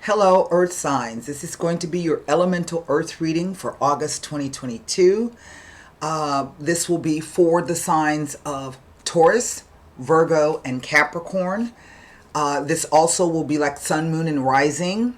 Hello, Earth signs. This is going to be your elemental Earth reading for August 2022. This will be for the signs of Taurus, Virgo, and Capricorn. This also will be like Sun, Moon, and Rising.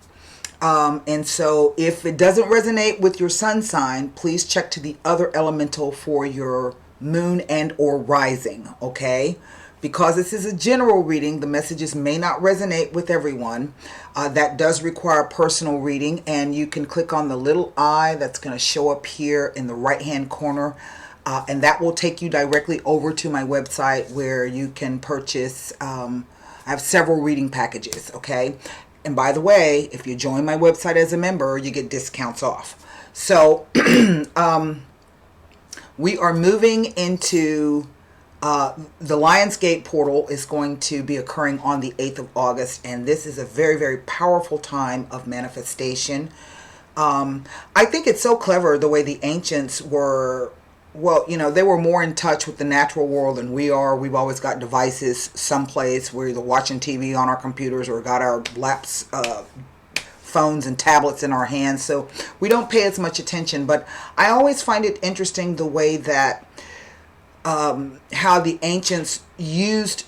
And so if it doesn't resonate with your sun sign, please check to the other elemental for your moon and or rising, okay? Because this is a general reading, the messages may not resonate with everyone. That does require personal reading, and you can click on the little eye that's going to show up here in the right hand corner, and that will take you directly over to my website where you can purchase. I have several reading packages, okay? And by the way, if you join my website as a member, you get discounts off. So we are moving into the Lionsgate portal is going to be occurring on the 8th of August, and this is a very, very powerful time of manifestation. I think it's so clever the way the ancients were, well, you know, they were more in touch with the natural world than we are. We've always got devices someplace. We're either watching TV on our computers or got our laps, phones and tablets in our hands, so we don't pay as much attention. But I always find it interesting the way that how the ancients used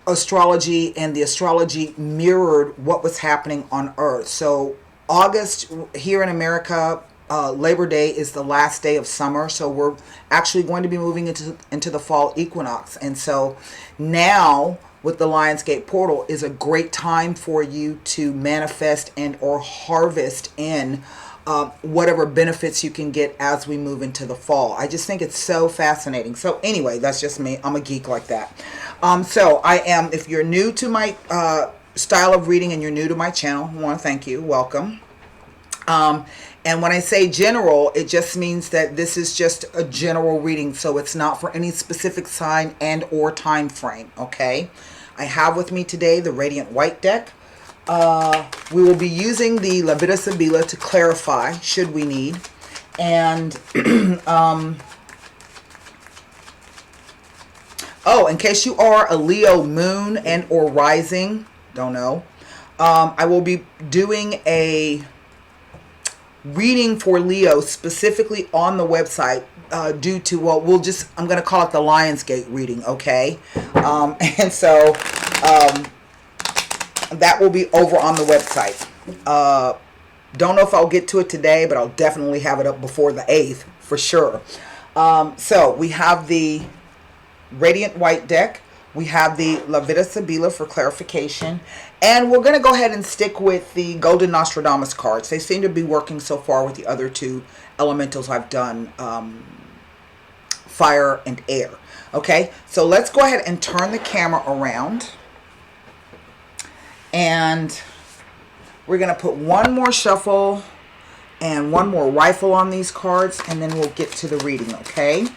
astrology, and the astrology mirrored what was happening on Earth. So August here in America, Labor Day is the last day of summer, so we're actually going to be moving into the fall equinox. And so now with the Lionsgate portal is a great time for you to manifest and or harvest in whatever benefits you can get as we move into the fall. I just think it's so fascinating. So anyway, that's just me. I'm a geek like that. So I am, if you're new to my style of reading and you're new to my channel, I want to thank you. Welcome. And when I say general, it just means that this is just a general reading. So it's not for any specific sign and or time frame. Okay. I have with me today the Radiant White deck. We will be using the La Vida Sibila to clarify, should we need. And, oh, in case you are a Leo moon and or rising, don't know, I will be doing a reading for Leo specifically on the website due to, well, I'm going to call it the Lionsgate reading, okay? And so, that will be over on the website. Don't know if I'll get to it today, but I'll definitely have it up before the 8th for sure. So we have the Radiant White deck. We have the La Vida Sibila for clarification. And we're going to go ahead and stick with the Golden Nostradamus cards. They seem to be working so far with the other two elementals I've done, fire and air. Okay, so let's go ahead and turn the camera around. And we're going to put one more shuffle and one more rifle on these cards, and then we'll get to the reading, okay?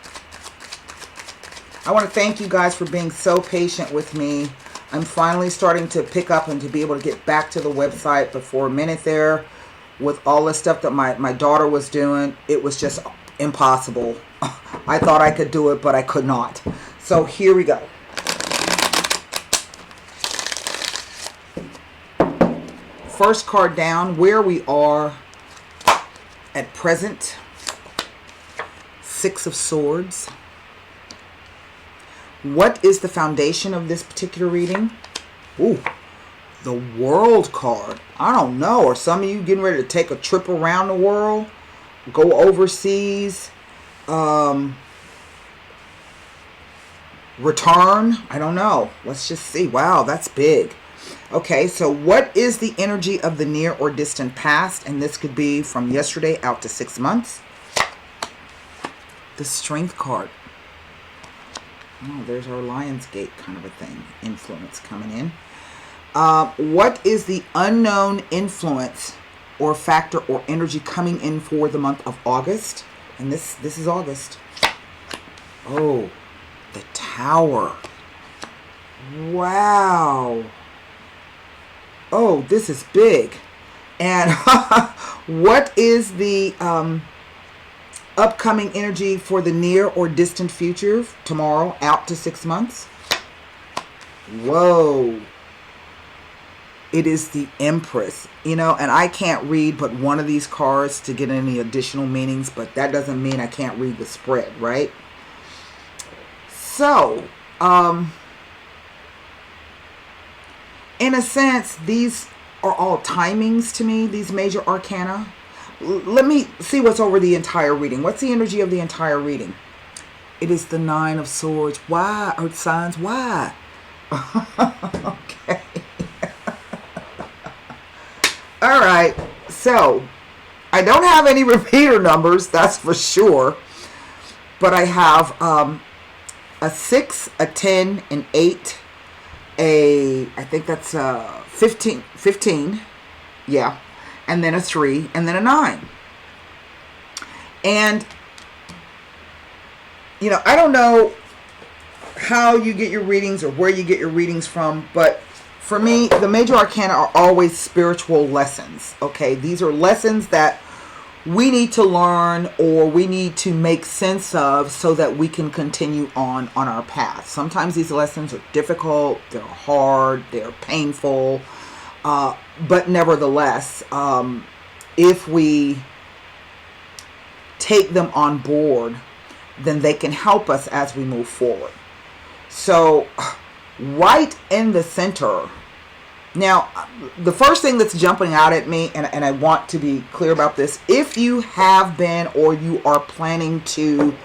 I want to thank you guys for being so patient with me. I'm finally starting to pick up and to be able to get back to the website, but for a minute there, with all the stuff that my daughter was doing, it was just impossible. I thought I could do it, but I could not. So here we go. First card down, where we are at present. Six of Swords. What is the foundation of this particular reading? Ooh, the World card. I don't know. Are some of you getting ready to take a trip around the world? Go overseas? Return? I don't know. Let's just see. Wow, that's big. Okay, so what is the energy of the near or distant past? And this could be from yesterday out to 6 months. The Strength card. Oh, there's our Lionsgate kind of a thing. Influence coming in. What is the unknown influence or factor or energy coming in for the month of August? And this is August. Oh, the Tower. Wow. Oh, this is big. And what is the upcoming energy for the near or distant future tomorrow out to 6 months? Whoa. it is the Empress. And I can't read but one of these cards to get any additional meanings, but that doesn't mean I can't read the spread, right? So, in a sense, these are all timings to me, these major arcana. Let me see what's over the entire reading. What's the energy of the entire reading? It is the Nine of Swords. Why? Earth signs, why? Okay. All right. So, I don't have any repeater numbers, that's for sure. But I have a 6, a 10, an 8, I think that's 15, yeah, and then a 3, and then a 9. And, I don't know how you get your readings or where you get your readings from, but for me, the major arcana are always spiritual lessons, okay? These are lessons that we need to learn or we need to make sense of so that we can continue on our path. Sometimes these lessons are difficult, they're hard, they're painful, but nevertheless, if we take them on board, then they can help us as we move forward. So, right in the center. Now, the first thing that's jumping out at me, and I want to be clear about this, if you have been or you are planning to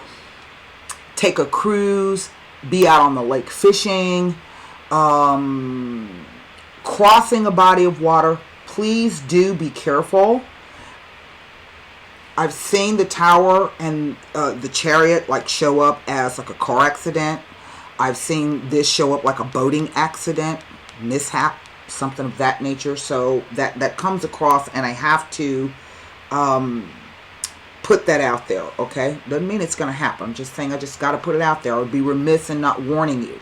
take a cruise, be out on the lake fishing, crossing a body of water, please do be careful. I've seen the tower and the chariot show up as a car accident. I've seen this show up like a boating accident, mishap, something of that nature. So that comes across, and I have to put that out there, okay? Doesn't mean it's going to happen. I'm just saying I just got to put it out there. I would be remiss in not warning you,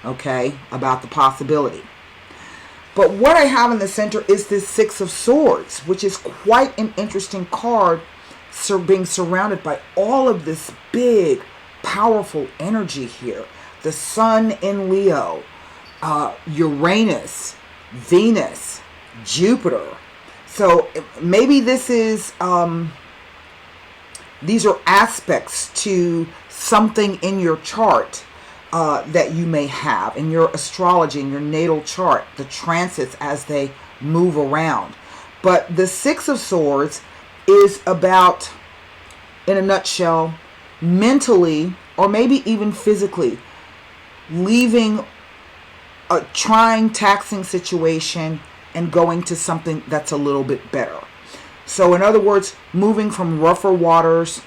okay, about the possibility. But what I have in the center is this Six of Swords, which is quite an interesting card, being surrounded by all of this big, powerful energy here. The Sun in Leo, Uranus, Venus, Jupiter. So maybe this is, these are aspects to something in your chart that you may have, in your astrology, in your natal chart, the transits as they move around. But the Six of Swords is about, in a nutshell, mentally or maybe even physically leaving a trying, taxing situation and going to something that's a little bit better. So in other words, moving from rougher waters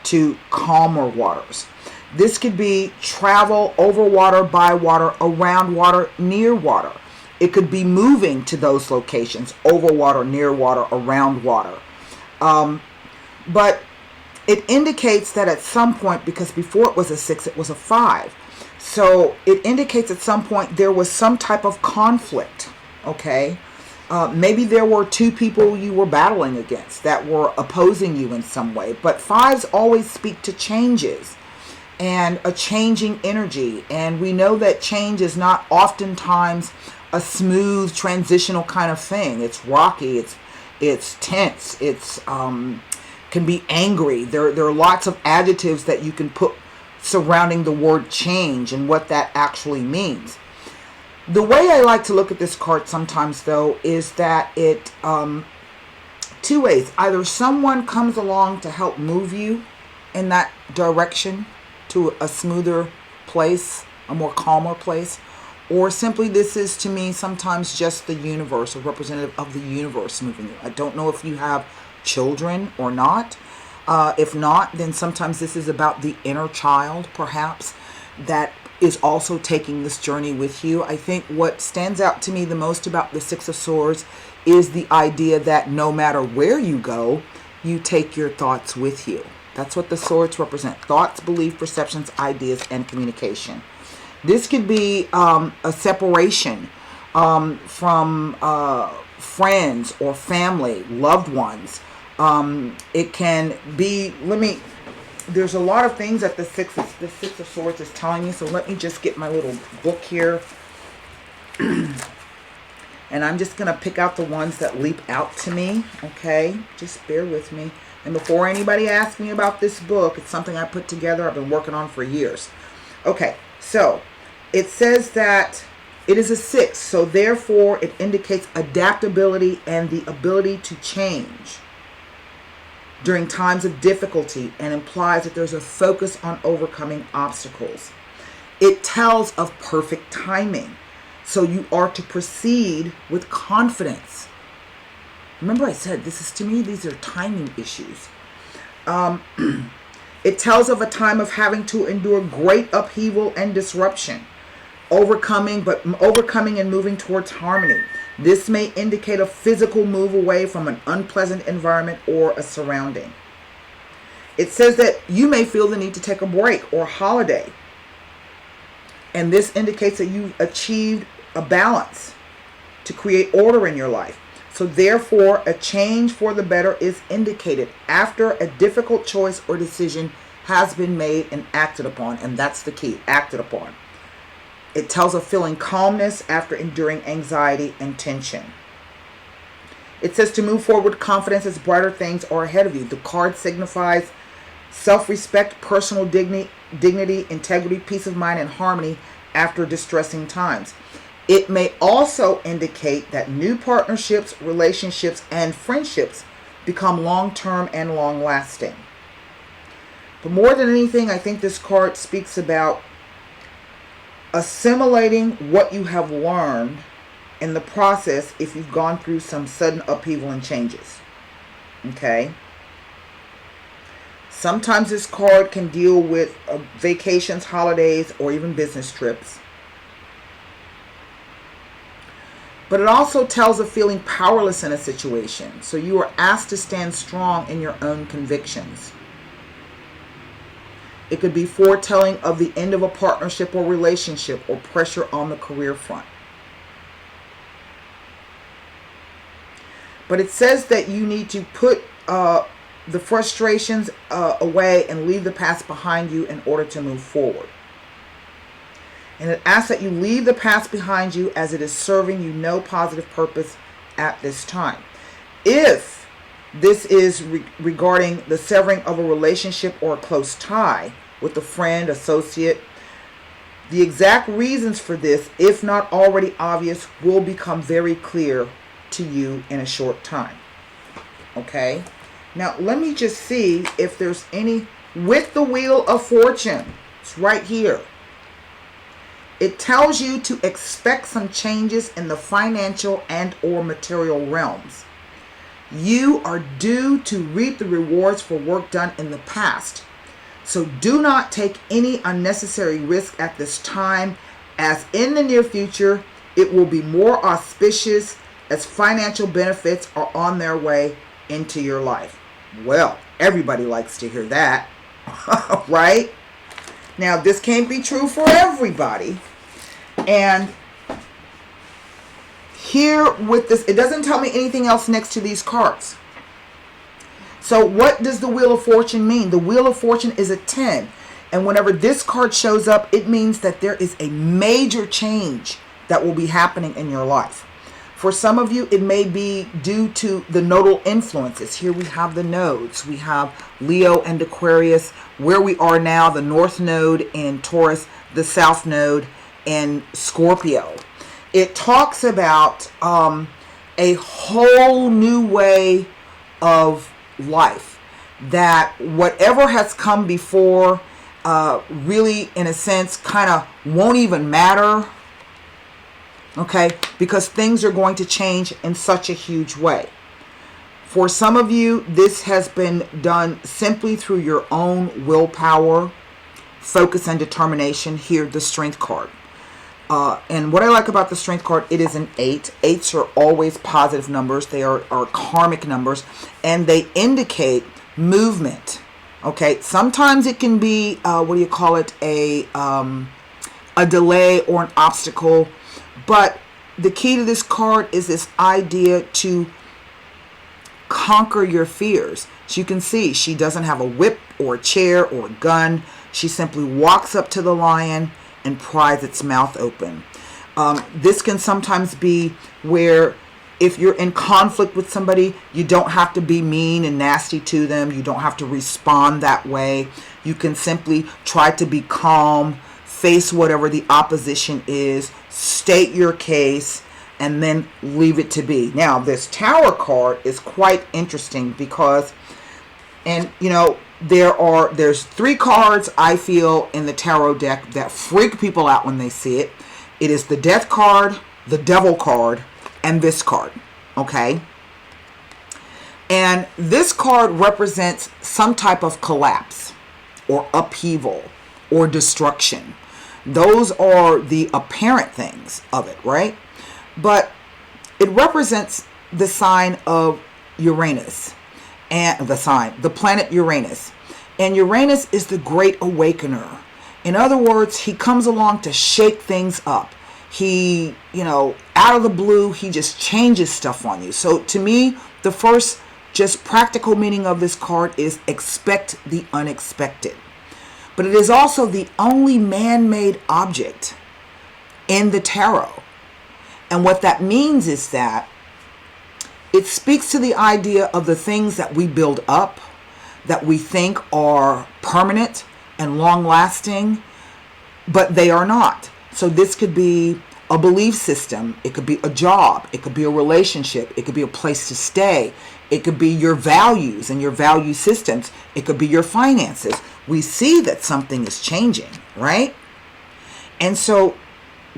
to calmer waters. This could be travel over water, by water, around water, near water. It could be moving to those locations, over water, near water, around water. But it indicates that at some point, because before it was a 6, it was a 5. So it indicates at some point there was some type of conflict, okay? Maybe there were two people you were battling against that were opposing you in some way. But 5s always speak to changes and a changing energy. And we know that change is not oftentimes a smooth transitional kind of thing. It's rocky, it's tense, it's can be angry. There are lots of adjectives that you can put surrounding the word change and what that actually means. The way I like to look at this card sometimes, though, is that it, two ways. Either someone comes along to help move you in that direction to a smoother place, a more calmer place, or simply this is, to me, sometimes just the universe, a representative of the universe moving you. I don't know if you have children or not. If not, then sometimes this is about the inner child, perhaps, that is also taking this journey with you. I think what stands out to me the most about the Six of Swords is the idea that no matter where you go, you take your thoughts with you. That's what the swords represent. Thoughts, beliefs, perceptions, ideas, and communication. This could be a separation from friends or family, loved ones. It can be, there's a lot of things that the Six of Swords is telling me. So let me just get my little book here. And I'm just going to pick out the ones that leap out to me. Okay, just bear with me. And before anybody asks me about this book, it's something I put together. I've been working on for years. Okay, so it says that it is a 6. So therefore, it indicates adaptability and the ability to change during times of difficulty, and implies that there's a focus on overcoming obstacles. It tells of perfect timing. So you are to proceed with confidence. Remember I said, this is, to me, these are timing issues. It tells of a time of having to endure great upheaval and disruption, overcoming and moving towards harmony. This may indicate a physical move away from an unpleasant environment or a surrounding. It says that you may feel the need to take a break or a holiday. And this indicates that you've achieved a balance to create order in your life. So therefore, a change for the better is indicated after a difficult choice or decision has been made and acted upon. And that's the key, acted upon. It tells of feeling calmness after enduring anxiety and tension. It says to move forward with confidence as brighter things are ahead of you. The card signifies self-respect, personal dignity, integrity, peace of mind, and harmony after distressing times. It may also indicate that new partnerships, relationships, and friendships become long-term and long-lasting. But more than anything, I think this card speaks about assimilating what you have learned in the process if you've gone through some sudden upheaval and changes. Okay? Sometimes this card can deal with vacations, holidays, or even business trips. But it also tells of feeling powerless in a situation. So you are asked to stand strong in your own convictions. It could be foretelling of the end of a partnership or relationship or pressure on the career front. But it says that you need to put the frustrations away and leave the past behind you in order to move forward. And it asks that you leave the past behind you as it is serving you no positive purpose at this time. If this is regarding the severing of a relationship or a close tie with a friend, associate, the exact reasons for this, if not already obvious, will become very clear to you in a short time. Okay? Now, let me just see if there's any with the Wheel of Fortune. It's right here. It tells you to expect some changes in the financial and or material realms. You are due to reap the rewards for work done in the past. So do not take any unnecessary risk at this time, as in the near future, it will be more auspicious as financial benefits are on their way into your life. Well, everybody likes to hear that, right? Now, this can't be true for everybody. And here with this, it doesn't tell me anything else next to these cards. So what does the Wheel of Fortune mean? The Wheel of Fortune is a 10. And whenever this card shows up, it means that there is a major change that will be happening in your life. For some of you, it may be due to the nodal influences. Here we have the nodes. We have Leo and Aquarius. Where we are now, the North Node in Taurus, the South Node in Scorpio. It talks about a whole new way of life. That whatever has come before really, in a sense, kind of won't even matter. Okay, because things are going to change in such a huge way. For some of you, this has been done simply through your own willpower, focus, and determination. Here, the Strength card. And what I like about the Strength card, it is an 8. 8s are always positive numbers. They are karmic numbers, and they indicate movement. Okay, sometimes it can be, a delay or an obstacle. But the key to this card is this idea to conquer your fears. So you can see she doesn't have a whip or a chair or a gun. She simply walks up to the lion and pries its mouth open. This can sometimes be where if you're in conflict with somebody, you don't have to be mean and nasty to them. You don't have to respond that way. You can simply try to be calm, face whatever the opposition is, state your case, and then leave it to be. Now, this Tower card is quite interesting because, and you know, there's 3 cards I feel in the tarot deck that freak people out when they see it. It is the Death card, the Devil card, and this card. Okay? And this card represents some type of collapse or upheaval or destruction. Those are the apparent things of it, right? But it represents the sign of Uranus, and the planet Uranus. And Uranus is the great awakener. In other words, he comes along to shake things up. He, out of the blue, he just changes stuff on you. So to me, the first just practical meaning of this card is expect the unexpected. But it is also the only man-made object in the tarot. And what that means is that it speaks to the idea of the things that we build up, that we think are permanent and long-lasting, but they are not. So this could be a belief system. It could be a job. It could be a relationship. It could be a place to stay. It could be your values and your value systems. It could be your finances. We see that something is changing, right? And so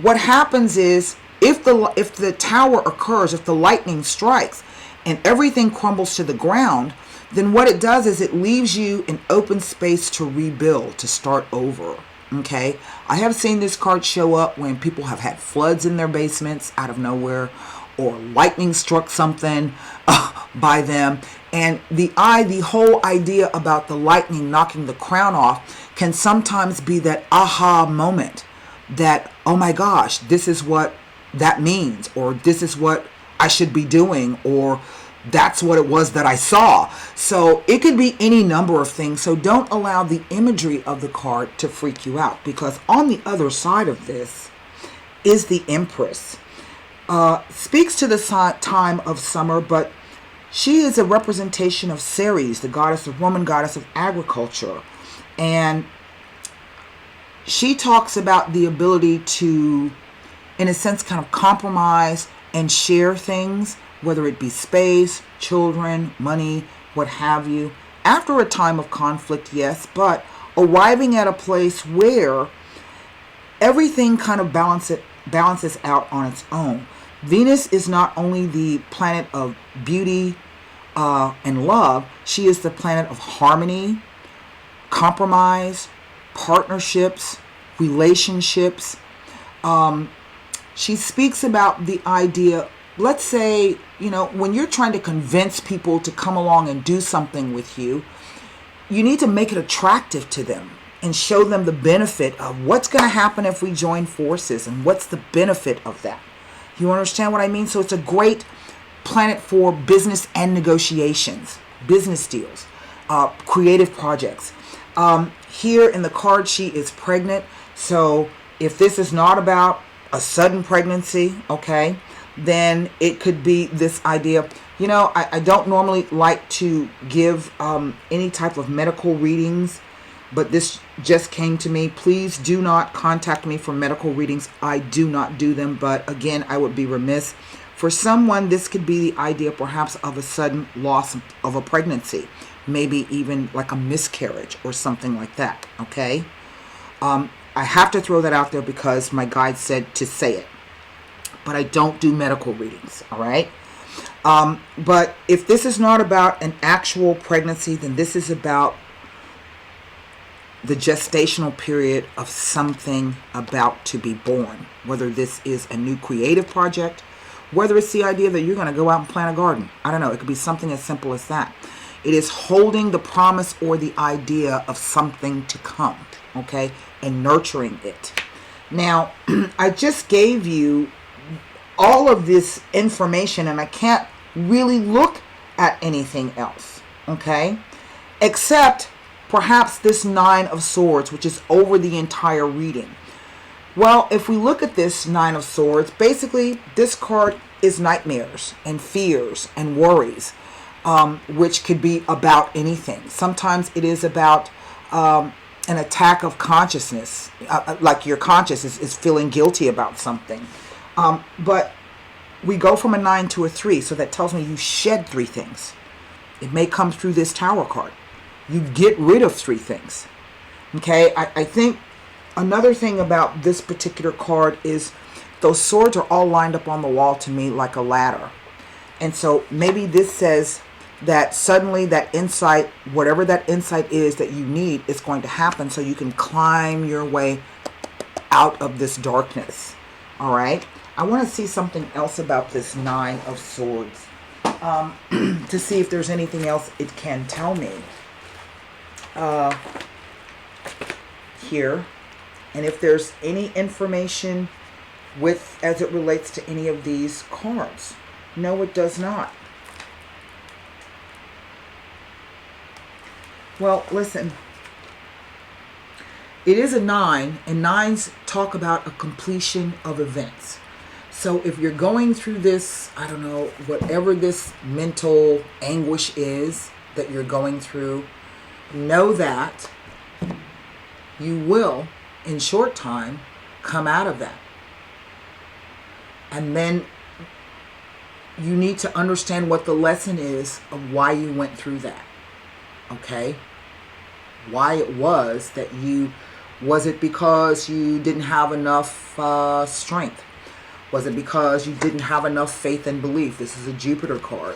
what happens is if the tower occurs, if the lightning strikes and everything crumbles to the ground, then what it does is it leaves you an open space to rebuild, to start over. Okay, I have seen this card show up when people have had floods in their basements out of nowhere, or lightning struck something by them. And the whole idea about the lightning knocking the crown off can sometimes be that aha moment that, oh my gosh, this is what that means, or this is what I should be doing, or that's what it was that I saw. So it could be any number of things. So don't allow the imagery of the card to freak you out, because on the other side of this is the Empress. Speaks to the time of summer, but she is a representation of Ceres, the Roman goddess of agriculture. And she talks about the ability to, in a sense, kind of compromise and share things, whether it be space, children, money, what have you, after a time of conflict, yes, but arriving at a place where everything kind of balances out on its own. Venus is not only the planet of beauty and love, she is the planet of harmony, compromise, partnerships, relationships. She speaks about the idea, let's say, when you're trying to convince people to come along and do something with you, you need to make it attractive to them and show them the benefit of what's going to happen if we join forces and what's the benefit of that. You understand what I mean? So it's a great planet for business and negotiations, business deals, creative projects. Here in the card, she is pregnant. So if this is not about a sudden pregnancy, okay, then it could be this idea. I don't normally like to give any type of medical readings, but this just came to me. Please do not contact me for medical readings. I do not do them, but again, I would be remiss. For someone, this could be the idea perhaps of a sudden loss of a pregnancy, maybe even like a miscarriage or something like that, okay? I have to throw that out there because my guide said to say it. But I don't do medical readings, all right? But if this is not about an actual pregnancy, then this is about the gestational period of something about to be born. Whether this is a new creative project, whether it's the idea that you're going to go out and plant a garden. I don't know. It could be something as simple as that. It is holding the promise or the idea of something to come, okay? And nurturing it. Now, I just gave you all of this information and I can't really look at anything else, okay? Except perhaps this 9 of Swords, which is over the entire reading. Well, if we look at this Nine of Swords, basically this card is nightmares and fears and worries, which could be about anything. Sometimes it is about an attack of consciousness, like your conscious is feeling guilty about something. But we go from a 9 to a 3, so that tells me you shed 3 things. It may come through this Tower card. You get rid of 3 things. Okay, I think another thing about this particular card is those swords are all lined up on the wall to me like a ladder. And so maybe this says that suddenly that insight, whatever that insight is that you need, is going to happen so you can climb your way out of this darkness. All right. I want to see something else about this Nine of Swords to see if there's anything else it can tell me here. And if there's any information as it relates to any of these cards. No, it does not. Well, listen. It is a 9, and 9s talk about a completion of events. So if you're going through this, I don't know, whatever this mental anguish is that you're going through, know that you will, in short time, come out of that. And then you need to understand what the lesson is of why you went through that. Okay? Why it was that was it because you didn't have enough strength? Was it because you didn't have enough faith and belief? This is a Jupiter card.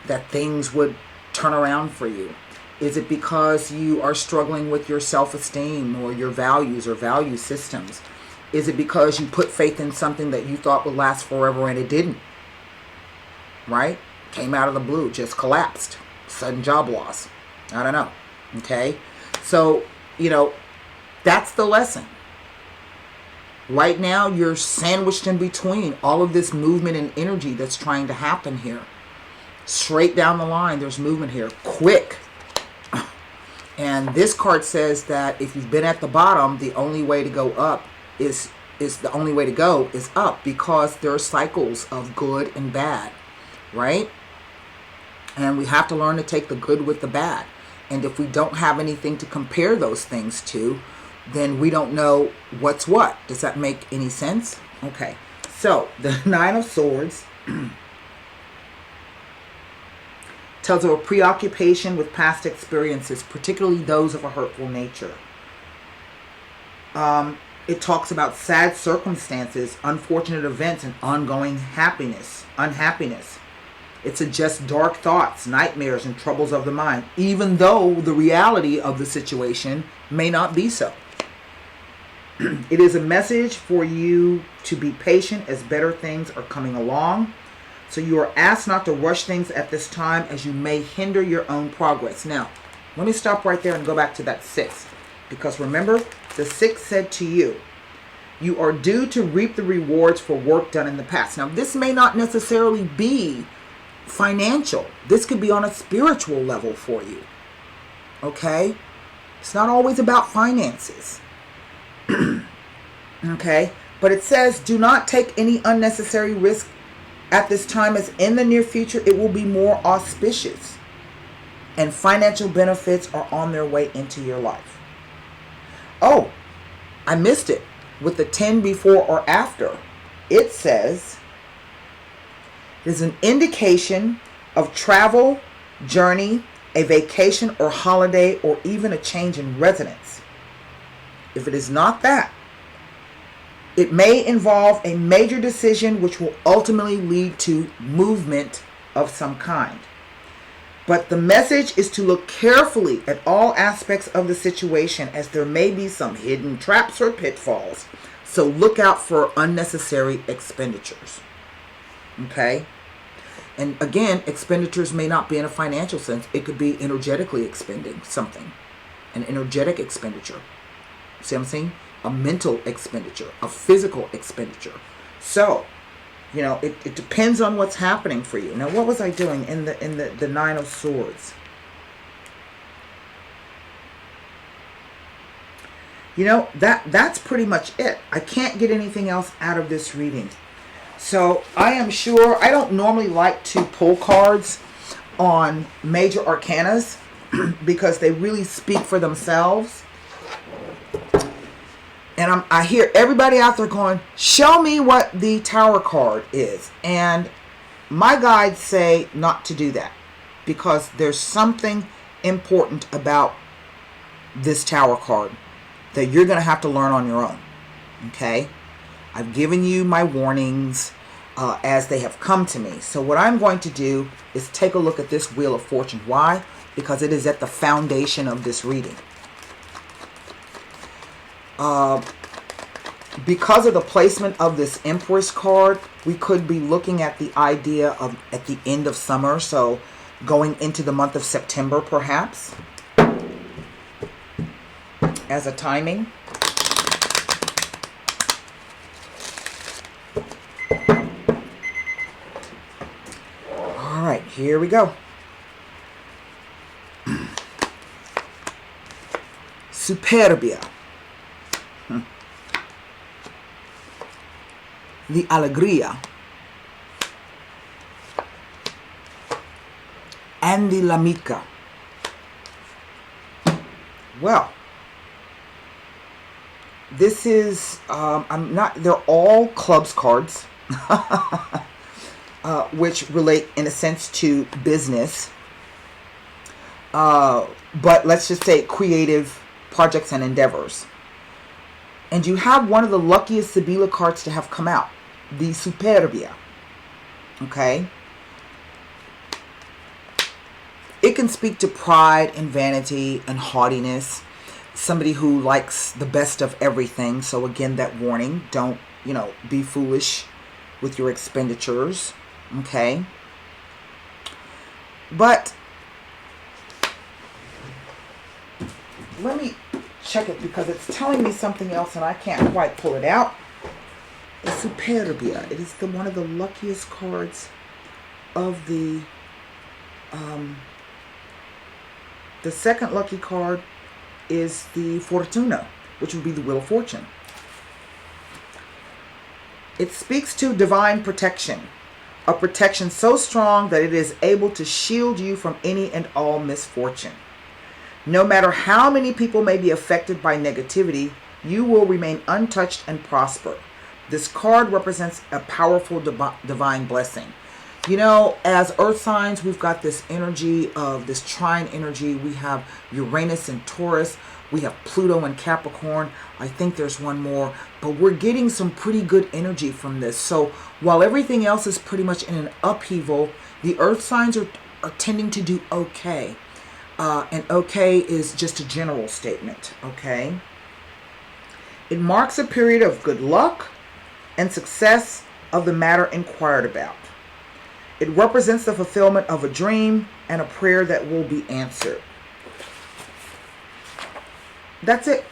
That things would turn around for you. Is it because you are struggling with your self-esteem or your values or value systems? Is it because you put faith in something that you thought would last forever and it didn't? Right? Came out of the blue, just collapsed. Sudden job loss. I don't know. Okay? So, that's the lesson. Right now, you're sandwiched in between all of this movement and energy that's trying to happen here. Straight down the line, there's movement here. Quick. And this card says that if you've been at the bottom, the only way to go up is up, because there are cycles of good and bad, right? And we have to learn to take the good with the bad. And if we don't have anything to compare those things to, then we don't know what's what. Does that make any sense? Okay. So the Nine of Swords tells of a preoccupation with past experiences, particularly those of a hurtful nature. It talks about sad circumstances, unfortunate events, and ongoing unhappiness. It suggests dark thoughts, nightmares, and troubles of the mind, even though the reality of the situation may not be so. It is a message for you to be patient as better things are coming along. So you are asked not to rush things at this time, as you may hinder your own progress. Now, let me stop right there and go back to that 6. Because remember, the 6 said to you, you are due to reap the rewards for work done in the past. Now, this may not necessarily be financial. This could be on a spiritual level for you. Okay? It's not always about finances. Okay? But it says, do not take any unnecessary risk at this time, as in the near future it will be more auspicious and financial benefits are on their way into your life. Oh, I missed it. With the 10 before or after, it says it is an indication of travel, journey, a vacation or holiday, or even a change in residence. If it is not that, it may involve a major decision which will ultimately lead to movement of some kind. But the message is to look carefully at all aspects of the situation, as there may be some hidden traps or pitfalls. So look out for unnecessary expenditures. Okay? And again, expenditures may not be in a financial sense. It could be energetically expending something. An energetic expenditure. See what I'm saying? A mental expenditure, a physical expenditure. So, it depends on what's happening for you. Now, what was I doing in the Nine of Swords? You know, that's pretty much it. I can't get anything else out of this reading. So I am sure, I don't normally like to pull cards on major arcanas because they really speak for themselves. And I hear everybody out there going, show me what the Tower card is. And my guides say not to do that because there's something important about this Tower card that you're going to have to learn on your own. Okay? I've given you my warnings as they have come to me. So what I'm going to do is take a look at this Wheel of Fortune. Why? Because it is at the foundation of this reading. Because of the placement of this Empress card, we could be looking at the idea of at the end of summer, so going into the month of September perhaps, as a timing. All right, here we go. Superbia. The Alegría. And the La Mica. Well, this is, they're all clubs cards, which relate in a sense to business. But let's just say creative projects and endeavors. And you have one of the luckiest Sibila cards to have come out, the Superbia. Okay? It can speak to pride and vanity and haughtiness. Somebody who likes the best of everything. So again, that warning, don't, be foolish with your expenditures. Okay? But let me check it because it's telling me something else and I can't quite pull it out. The Superbia. It is one of the luckiest cards of the second lucky card is the Fortuna, which would be the Wheel of Fortune. It speaks to divine protection, a protection so strong that it is able to shield you from any and all misfortune. No matter how many people may be affected by negativity, you will remain untouched and prosper. This card represents a powerful divine blessing. As earth signs, we've got this energy of this trine energy. We have Uranus and Taurus. We have Pluto and Capricorn. I think there's one more. But we're getting some pretty good energy from this. So while everything else is pretty much in an upheaval, the earth signs are tending to do okay. And okay is just a general statement, okay? It marks a period of good luck and success of the matter inquired about. It represents the fulfillment of a dream and a prayer that will be answered. That's it.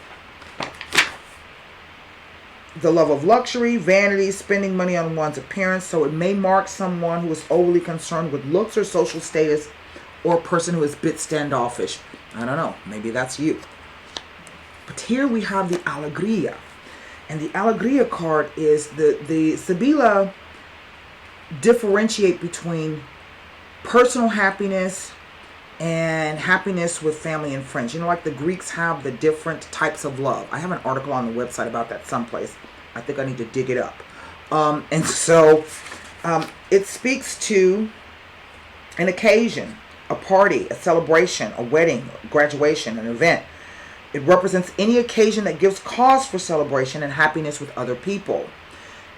The love of luxury, vanity, spending money on one's appearance. So it may mark someone who is overly concerned with looks or social status, or a person who is a bit standoffish. I don't know. Maybe that's you. But here we have the Alegría. And the Alegría card is the Sibila differentiate between personal happiness and happiness with family and friends. Like the Greeks have the different types of love. I have an article on the website about that someplace. I think I need to dig it up. And so it speaks to an occasion, a party, a celebration, a wedding, graduation, an event. It represents any occasion that gives cause for celebration and happiness with other people.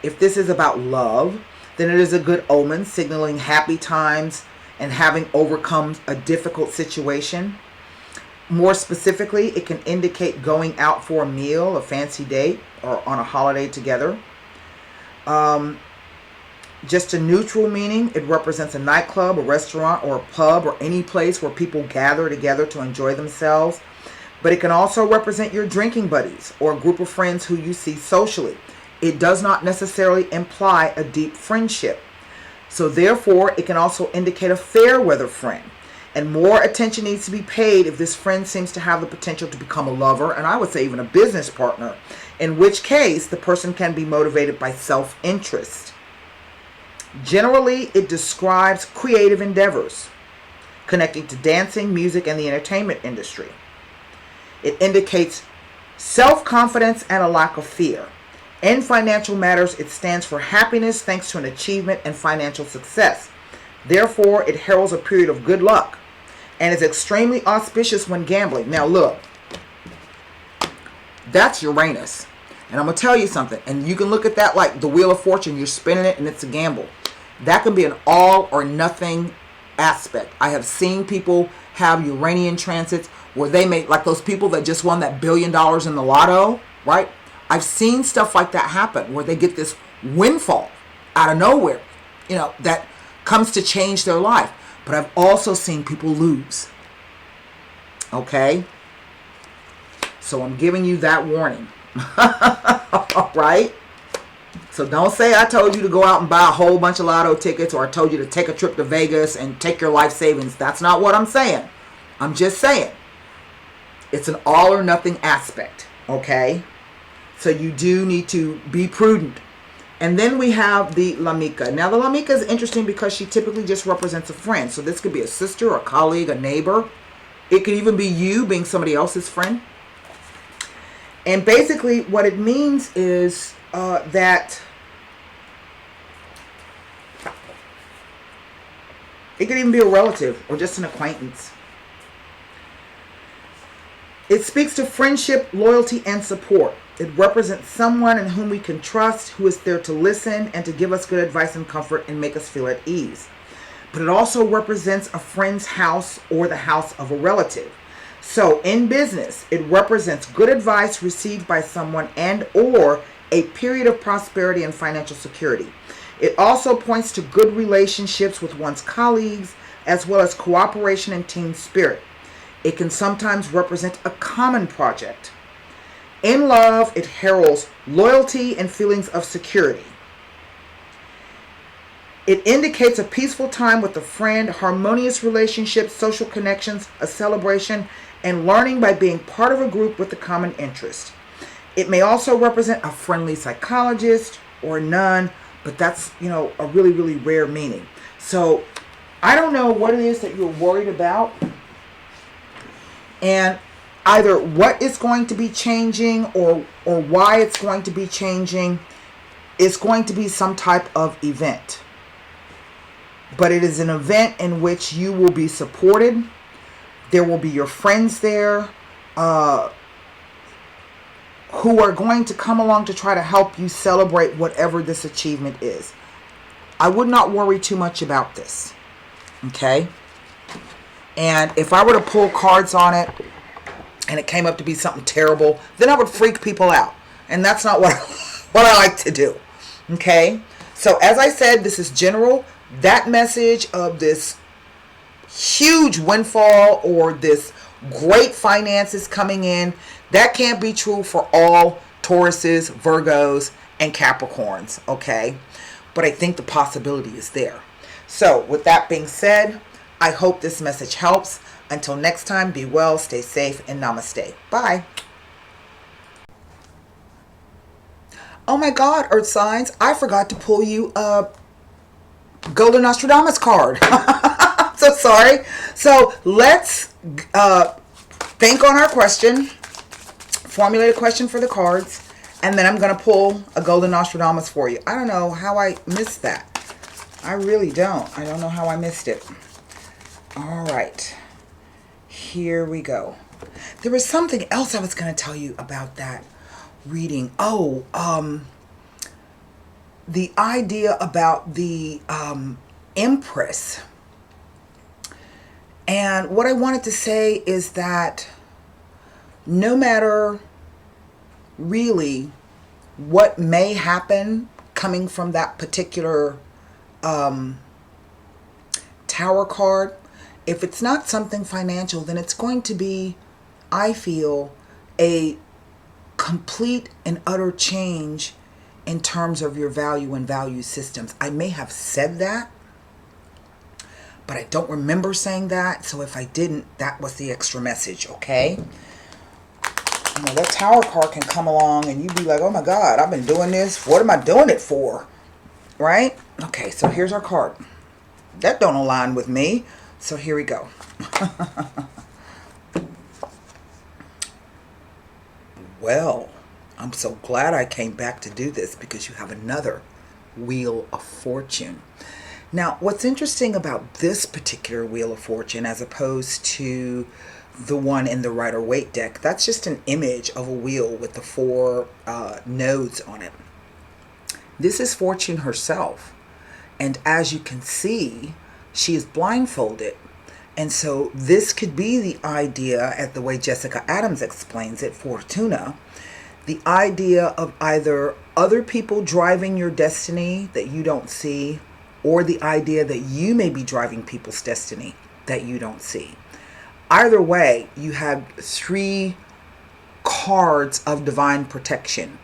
If this is about love, then it is a good omen, signaling happy times and having overcome a difficult situation. More specifically, it can indicate going out for a meal, a fancy date, or on a holiday together. Just a neutral meaning, it represents a nightclub, a restaurant, or a pub, or any place where people gather together to enjoy themselves. But it can also represent your drinking buddies or a group of friends who you see socially. It does not necessarily imply a deep friendship. So therefore, it can also indicate a fair weather friend. And more attention needs to be paid if this friend seems to have the potential to become a lover, and I would say even a business partner, in which case the person can be motivated by self-interest. Generally, it describes creative endeavors connecting to dancing, music, and the entertainment industry. It indicates self-confidence and a lack of fear. In financial matters, it stands for happiness thanks to an achievement and financial success. Therefore, it heralds a period of good luck and is extremely auspicious when gambling. Now look, that's Uranus. And I'm going to tell you something. And you can look at that like the Wheel of Fortune. You're spinning it and it's a gamble. That can be an all or nothing aspect. I have seen people have Uranian transits where they make, like those people that just won that $1 billion in the lotto, right? I've seen stuff like that happen where they get this windfall out of nowhere, that comes to change their life. But I've also seen people lose. Okay? So I'm giving you that warning. All right? So don't say I told you to go out and buy a whole bunch of lotto tickets, or I told you to take a trip to Vegas and take your life savings. That's not what I'm saying. I'm just saying it's an all or nothing aspect. Okay? So you do need to be prudent. And then we have the La Mica. Now the La Mica is interesting because she typically just represents a friend. So this could be a sister, a colleague, a neighbor. It could even be you being somebody else's friend. And basically what it means is that it could even be a relative or just an acquaintance. It speaks to friendship, loyalty, and support. It represents someone in whom we can trust, who is there to listen and to give us good advice and comfort and make us feel at ease. But it also represents a friend's house or the house of a relative. So in business, it represents good advice received by someone and or a period of prosperity and financial security. It also points to good relationships with one's colleagues as well as cooperation and team spirit. It can sometimes represent a common project. In love, it heralds loyalty and feelings of security. It indicates a peaceful time with a friend, harmonious relationships, social connections, a celebration, and learning by being part of a group with a common interest. It may also represent a friendly psychologist or a nun, but that's, a really, really rare meaning. So I don't know what it is that you're worried about, and either what is going to be changing or why it's going to be changing. It's going to be some type of event. But it is an event in which you will be supported. There will be your friends there who are going to come along to try to help you celebrate whatever this achievement is. I would not worry too much about this. Okay? And if I were to pull cards on it and it came up to be something terrible, then I would freak people out. And that's not what I like to do. Okay? So as I said, this is general. That message of this huge windfall or this great finances coming in, that can't be true for all Tauruses, Virgos, and Capricorns, okay? But I think the possibility is there. So with that being said, I hope this message helps. Until next time, be well, stay safe, and namaste. Bye. Oh my God, Earth signs, I forgot to pull you a Golden Nostradamus card. I'm so sorry. So let's think on our question, formulate a question for the cards, and then I'm going to pull a Golden Nostradamus for you. I don't know how I missed that. I really don't. I don't know how I missed it. All right. Here we go. There was something else I was going to tell you about that reading. Oh, the idea about the Empress. And what I wanted to say is that no matter really what may happen coming from that particular Tower card, if it's not something financial, then it's going to be, I feel, a complete and utter change in terms of your value and value systems. I may have said that, but I don't remember saying that. So if I didn't, that was the extra message, okay? You know, that Tower card can come along and you be like, oh my God, I've been doing this. What am I doing it for? Right? Okay, so here's our card. That don't align with me. So here we go. Well, I'm so glad I came back to do this because you have another Wheel of Fortune. Now, what's interesting about this particular Wheel of Fortune as opposed to the one in the Rider-Waite deck, that's just an image of a wheel with the 4 nodes on it. This is Fortune herself. And as you can see, she is blindfolded. And so this could be the idea, at the way Jessica Adams explains it, Fortuna, the idea of either other people driving your destiny that you don't see, or the idea that you may be driving people's destiny that you don't see. Either way, you have 3 cards of divine protection.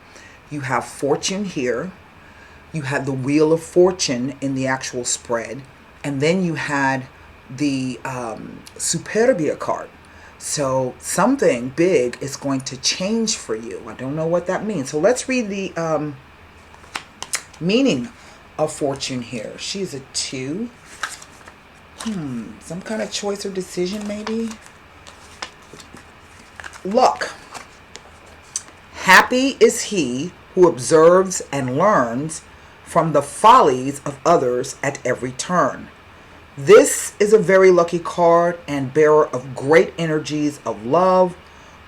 You have Fortune here, you had the Wheel of Fortune in the actual spread, and then you had the Superbia card. So something big is going to change for you. I don't know what that means. So let's read the meaning of Fortune here. She's a 2. Some kind of choice or decision maybe. Luck. Happy is he who observes and learns from the follies of others at every turn. This is a very lucky card and bearer of great energies of love,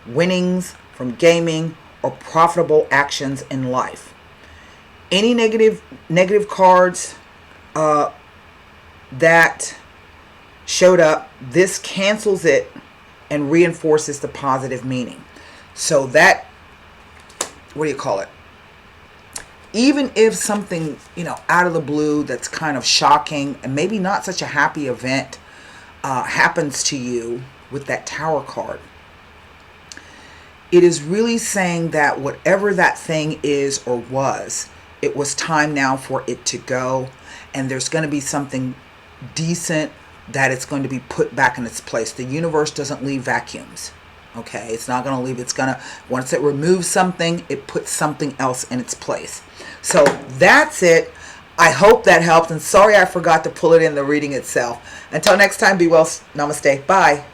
winnings from gaming, or profitable actions in life. Any negative cards that showed up, this cancels it and reinforces the positive meaning. So that, what do you call it? Even if something, out of the blue that's kind of shocking and maybe not such a happy event happens to you with that Tower card, it is really saying that whatever that thing is or was, it was time now for it to go, and there's going to be something decent that it's going to be put back in its place. The universe doesn't leave vacuums. Okay, it's not going to leave. It's going to, once it removes something, it puts something else in its place. So that's it. I hope that helped. And sorry I forgot to pull it in the reading itself. Until next time, be well. Namaste. Bye.